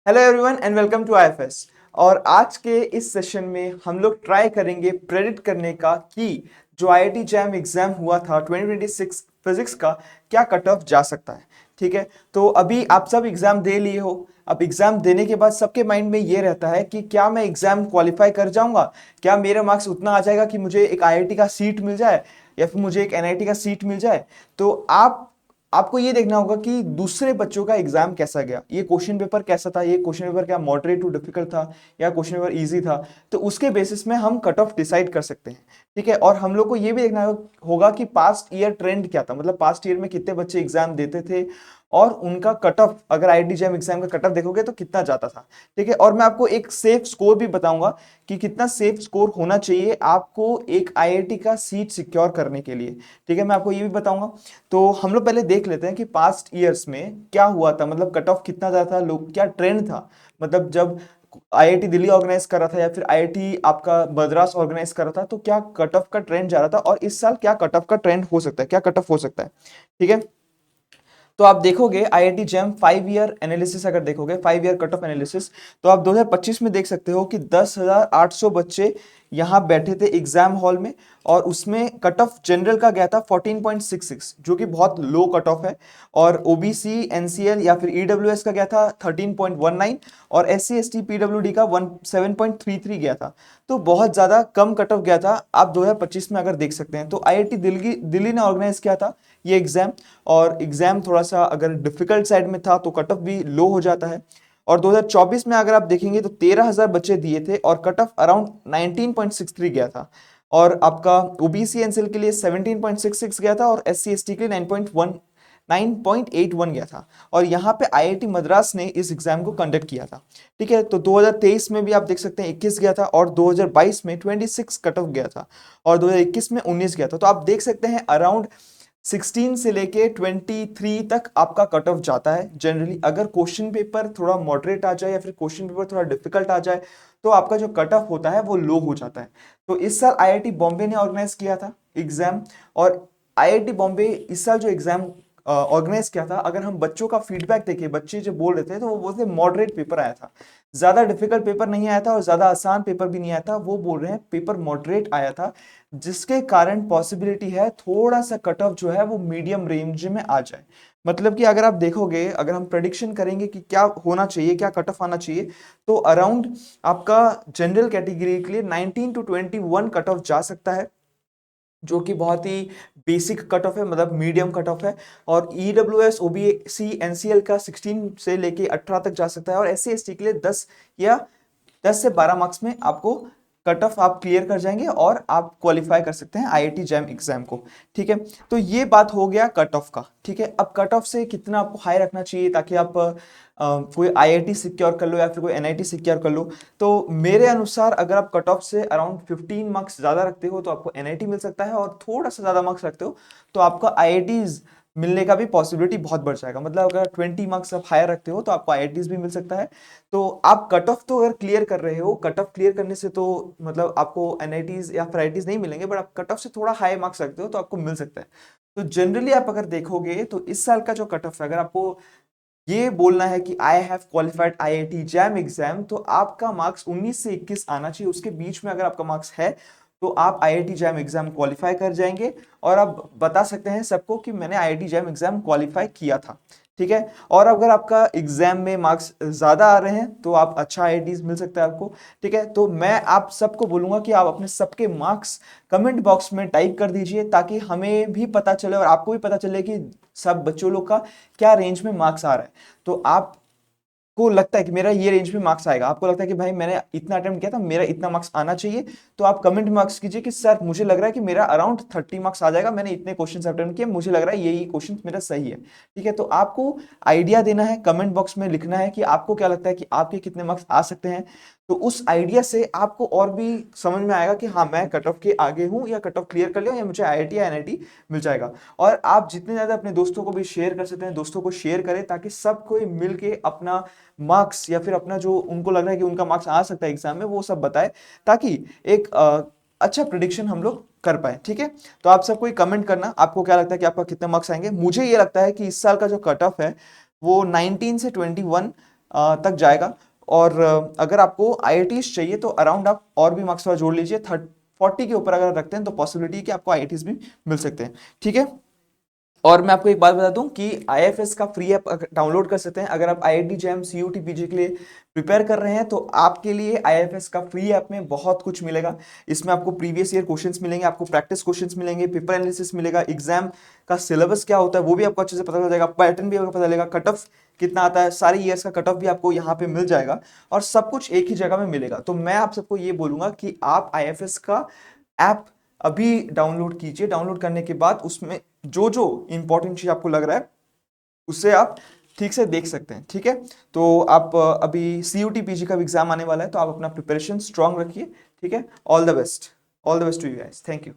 Hello everyone and welcome to IFS. और आज के इस सेशन में हम लोग ट्राई करेंगे प्रेडिक्ट करने का कि जो आईआईटी जैम एग्जाम हुआ था 2026 फिजिक्स का क्या कट ऑफ जा सकता है। ठीक है, तो अभी आप सब एग्जाम दे लिए हो। अब एग्जाम देने के बाद सबके माइंड में ये रहता है कि क्या मैं एग्जाम क्वालिफाई कर जाऊंगा, क्या मेरा मार्क्स उतना आ जाएगा कि मुझे एक आईआईटी का सीट मिल जाए या फिर मुझे एक एनआईटी का सीट मिल जाए। तो आपको ये देखना होगा कि दूसरे बच्चों का एग्जाम कैसा गया, ये क्वेश्चन पेपर कैसा था, ये क्वेश्चन पेपर क्या मॉडरेट टू डिफिकल्ट था या क्वेश्चन पेपर इजी था। तो उसके बेसिस में हम कट ऑफ डिसाइड कर सकते हैं। ठीक है, और हम लोग को ये भी देखना होगा कि पास्ट ईयर ट्रेंड क्या था, मतलब पास्ट ईयर में कितने बच्चे एग्जाम देते थे और उनका कट ऑफ, अगर आईआईटी जैम एग्जाम का कट ऑफ देखोगे तो कितना जाता था। ठीक है, और मैं आपको एक सेफ स्कोर भी बताऊंगा कि कितना सेफ स्कोर होना चाहिए आपको एक आईआईटी का सीट सिक्योर करने के लिए। ठीक है, मैं आपको ये भी बताऊंगा। तो हम लोग पहले देख लेते हैं कि पास्ट ईयर्स में क्या हुआ था, मतलब कट ऑफ कितना ज्यादा था, लोग क्या ट्रेंड था। मतलब जब आईआईटी दिल्ली ऑर्गेनाइज कर रहा था या फिर आईआईटी आपका मद्रास ऑर्गेनाइज कर रहा था, तो क्या कट ऑफ का ट्रेंड जा रहा था और इस साल क्या कट ऑफ का ट्रेंड हो सकता है, क्या कट ऑफ हो सकता है। ठीक है, तो आप देखोगे आईआईटी जैम 5 ईयर एनालिसिस, अगर देखोगे 5 ईयर कट ऑफ एनालिसिस, तो आप 2025 में देख सकते हो कि 10,800 बच्चे यहाँ बैठे थे एग्जाम हॉल में और उसमें कट ऑफ जनरल का गया था 14.66, जो कि बहुत लो कट ऑफ है। और ओबीसी एनसीएल या फिर ईडब्ल्यूएस का गया था 13.19 और एससी एसटी पीडब्ल्यूडी का 7.33 गया था। तो बहुत ज्यादा कम कट ऑफ गया था, आप 2025 में अगर देख सकते हैं। तो आईआईटी दिल्ली दिल्ली ने ऑर्गेनाइज किया था ये एग्जाम, और एग्जाम थोड़ा सा अगर डिफिकल्ट साइड में था तो कट ऑफ भी लो हो जाता है। और 2024 में अगर आप देखेंगे तो 13,000 बच्चे दिए थे और कट ऑफ अराउंड 19.63 गया था। और आपका ओबीसी एनसीएल के लिए 17.66 गया था और एससी एसटी के लिए 9.81 गया था। और यहाँ पे आईआईटी मद्रास ने इस एग्जाम को कंडक्ट किया था। ठीक है, तो 2023 में भी आप देख सकते हैं 21 गया था और 2022 में 26 कट ऑफ गया था और 2021 में 19 गया था। तो आप देख सकते हैं अराउंड 16 से लेके 23 तक आपका कट ऑफ जाता है जनरली। अगर क्वेश्चन पेपर थोड़ा मॉडरेट आ जाए या फिर क्वेश्चन पेपर थोड़ा डिफिकल्ट आ जाए तो आपका जो कट ऑफ होता है वो लो हो जाता है। तो इस साल आईआईटी बॉम्बे ने ऑर्गेनाइज किया था एग्जाम, और आईआईटी बॉम्बे इस साल जो एग्जाम ऑर्गेनाइज किया था, अगर हम बच्चों का फीडबैक देखें, बच्चे जो बोल रहे थे तो वो बोलते मॉडरेट पेपर आया था, ज्यादा डिफिकल्ट पेपर नहीं आया था और ज्यादा आसान पेपर भी नहीं आया था। वो बोल रहे हैं पेपर मॉडरेट आया था, जिसके कारण पॉसिबिलिटी है थोड़ा सा कट ऑफ जो है वो मीडियम रेंज में आ जाए। मतलब कि अगर आप देखोगे, अगर हम प्रेडिक्शन करेंगे कि क्या होना चाहिए, क्या कट ऑफ आना चाहिए, तो अराउंड आपका जनरल कैटेगरी के लिए 19 टू 21 कट ऑफ जा सकता है, जो कि बहुत ही बेसिक कट ऑफ है, मतलब मीडियम कट ऑफ है। और ईडब्ल्यूएस ओबीसी एनसीएल का 16 से लेके 18 तक जा सकता है और एससी एसटी के लिए 10 या 10 से 12 मार्क्स में आपको कट ऑफ आप क्लियर कर जाएंगे और आप क्वालिफाई कर सकते हैं आईआईटी जैम एग्जाम को। ठीक है, तो ये बात हो गया कट ऑफ का। ठीक है, अब कट ऑफ से कितना आपको हाई रखना चाहिए ताकि आप कोई आईआईटी सिक्योर कर लो या फिर कोई एनआईटी सिक्योर कर लो। तो मेरे अनुसार अगर आप कट ऑफ से अराउंड 15 मार्क्स ज्यादा रखते हो तो आपको एनआईटी मिल सकता है, और थोड़ा सा ज्यादा मार्क्स रखते हो तो आपका आईआईटीज मिलने का भी पॉसिबिलिटी बहुत बढ़ जाएगा। मतलब अगर 20 मार्क्स आप हायर रखते हो तो आपको आईआईटीज भी मिल सकता है। तो आप कट ऑफ तो अगर क्लियर कर रहे हो, कट ऑफ क्लियर करने से तो मतलब आपको एनआईटीज या फिर आईआईटीज नहीं मिलेंगे, बट आप कट ऑफ से थोड़ा हाई मार्क्स रखते हो तो आपको मिल सकता है। तो जनरली आप अगर देखोगे तो इस साल का जो कट ऑफ है, अगर आपको ये बोलना है कि I have qualified IIT jam exam, तो आपका मार्क्स 19 से 21 आना चाहिए, उसके बीच में अगर आपका मार्क्स है तो आप आईआईटी जैम एग्जाम क्वालिफाई कर जाएंगे और आप बता सकते हैं सबको कि मैंने आईआईटी जैम एग्जाम क्वालिफाई किया था। ठीक है, और अगर आपका एग्जाम में मार्क्स ज्यादा आ रहे हैं तो आप अच्छा आईआईटी मिल सकता है आपको। ठीक है, तो मैं आप सबको बोलूंगा कि आप अपने सबके मार्क्स कमेंट बॉक्स में टाइप कर दीजिए ताकि हमें भी पता चले और आपको भी पता चले कि सब बच्चों लोग का क्या रेंज में मार्क्स आ रहा है। तो आप को लगता है कि मेरा ये रेंज में मार्क्स आएगा, आपको लगता है कि भाई मैंने इतना अटेम्प्ट किया था, मेरा इतना मार्क्स आना चाहिए, तो आप कमेंट मार्क्स कीजिए कि सर मुझे लग रहा है कि मेरा अराउंड 30 मार्क्स आ जाएगा, मैंने इतने क्वेश्चन अटेम्प्ट किए, मुझे लग रहा है यही क्वेश्चन मेरा सही है। ठीक है, तो आपको आइडिया देना है, कमेंट बॉक्स में लिखना है कि आपको क्या लगता है कि आपके कितने मार्क्स आ सकते हैं। तो उस आइडिया से आपको और भी समझ में आएगा कि हाँ मैं कट ऑफ के आगे हूँ या कट ऑफ क्लियर कर लिया या मुझे आईआईटी या एनआईटी मिल जाएगा। और आप जितने ज्यादा अपने दोस्तों को भी शेयर कर सकते हैं, दोस्तों को शेयर करें ताकि सब कोई मिलके अपना मार्क्स या फिर अपना जो उनको लग रहा है कि उनका मार्क्स आ सकता है एग्जाम में वो सब बताए, ताकि एक अच्छा प्रिडिक्शन हम लोग कर पाए। ठीक है, तो आप सब कोई कमेंट करना आपको क्या लगता है कि आपका कितने मार्क्स आएंगे। मुझे ये लगता है कि इस साल का जो कट ऑफ है वो 19 से 21 तक जाएगा। और अगर आपको आईआईटीज चाहिए तो अराउंड आप और भी मार्क्स थोड़ा जोड़ लीजिए, 40 के ऊपर अगर रखते हैं तो पॉसिबिलिटी है कि आपको आईआईटीज भी मिल सकते हैं। ठीक है। और मैं आपको एक बात बता दूं कि आईएफएस का फ्री ऐप डाउनलोड कर सकते हैं। अगर आप आईआईटी जैम सीयूटी पीजी के लिए प्रिपेयर कर रहे हैं तो आपके लिए आईएफएस का फ्री ऐप में बहुत कुछ मिलेगा। इसमें आपको प्रीवियस ईयर क्वेश्चंस मिलेंगे, आपको प्रैक्टिस क्वेश्चंस मिलेंगे, पेपर एनालिसिस मिलेगा, एग्जाम का सिलेबस क्या होता है वो भी आपको अच्छे से पता चल जाएगा, पैटर्न भी आपको पता चलेगा, कट ऑफ कितना आता है, सारे ईयर्स का कट ऑफ भी आपको यहाँ पे मिल जाएगा और सब कुछ एक ही जगह में मिलेगा। तो मैं आप सबको ये बोलूंगा कि आप आईएफएस का ऐप अभी डाउनलोड कीजिए। डाउनलोड करने के बाद उसमें जो जो इंपॉर्टेंट चीज आपको लग रहा है उससे आप ठीक से देख सकते हैं। ठीक है। तो आप अभी सीयूटी पीजी का एग्जाम आने वाला है तो आप अपना प्रिपरेशन स्ट्रांग रखिए। ठीक है। All the best, all the best to you guys. Thank you.